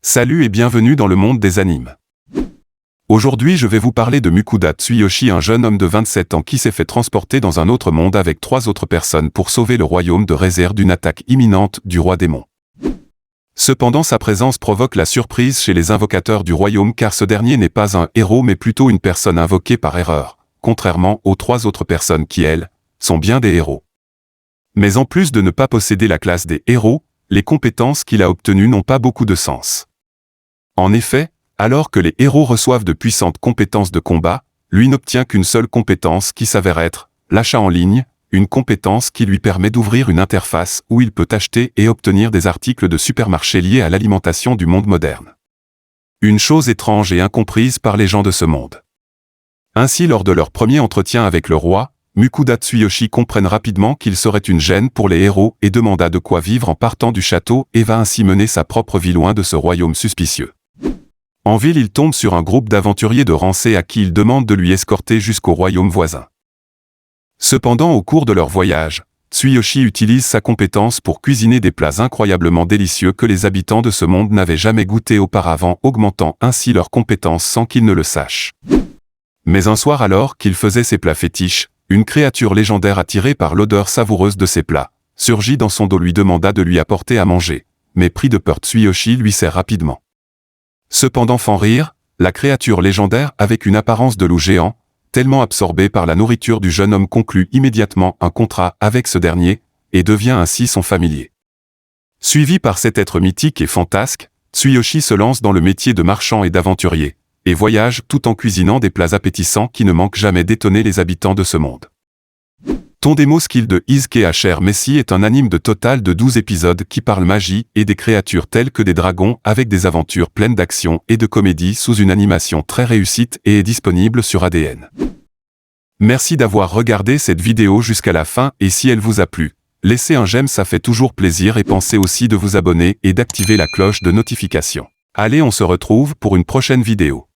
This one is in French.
Salut et bienvenue dans le monde des animes. Aujourd'hui je vais vous parler de Mukuda Tsuyoshi, un jeune homme de 27 ans qui s'est fait transporter dans un autre monde avec 3 autres personnes pour sauver le royaume de Rézère d'une attaque imminente du roi démon. Cependant sa présence provoque la surprise chez les invocateurs du royaume car ce dernier n'est pas un héros mais plutôt une personne invoquée par erreur, contrairement aux 3 autres personnes qui, elles, sont bien des héros. Mais en plus de ne pas posséder la classe des héros, les compétences qu'il a obtenues n'ont pas beaucoup de sens. En effet, alors que les héros reçoivent de puissantes compétences de combat, lui n'obtient qu'une seule compétence qui s'avère être l'achat en ligne, une compétence qui lui permet d'ouvrir une interface où il peut acheter et obtenir des articles de supermarché liés à l'alimentation du monde moderne. Une chose étrange et incomprise par les gens de ce monde. Ainsi, lors de leur premier entretien avec le roi, Mukuda Tsuyoshi comprenne rapidement qu'il serait une gêne pour les héros et demanda de quoi vivre en partant du château et va ainsi mener sa propre vie loin de ce royaume suspicieux. En ville, il tombe sur un groupe d'aventuriers de rang C à qui il demande de lui escorter jusqu'au royaume voisin. Cependant, au cours de leur voyage, Tsuyoshi utilise sa compétence pour cuisiner des plats incroyablement délicieux que les habitants de ce monde n'avaient jamais goûté auparavant, augmentant ainsi leurs compétences sans qu'ils ne le sachent. Mais un soir, alors qu'il faisait ses plats fétiches, une créature légendaire attirée par l'odeur savoureuse de ses plats, surgit dans son dos, lui demanda de lui apporter à manger, mais pris de peur, Tsuyoshi lui sert rapidement. Cependant, sans rire, la créature légendaire avec une apparence de loup géant, tellement absorbée par la nourriture du jeune homme, conclut immédiatement un contrat avec ce dernier, et devient ainsi son familier. Suivi par cet être mythique et fantasque, Tsuyoshi se lance dans le métier de marchand et d'aventurier, et voyage tout en cuisinant des plats appétissants qui ne manquent jamais d'étonner les habitants de ce monde. Tondemo Skill de Izuke Asher Messi est un anime de total de 12 épisodes qui parle magie et des créatures telles que des dragons avec des aventures pleines d'action et de comédie sous une animation très réussite et est disponible sur ADN. Merci d'avoir regardé cette vidéo jusqu'à la fin et si elle vous a plu, laissez un j'aime, ça fait toujours plaisir, et pensez aussi de vous abonner et d'activer la cloche de notification. Allez, on se retrouve pour une prochaine vidéo.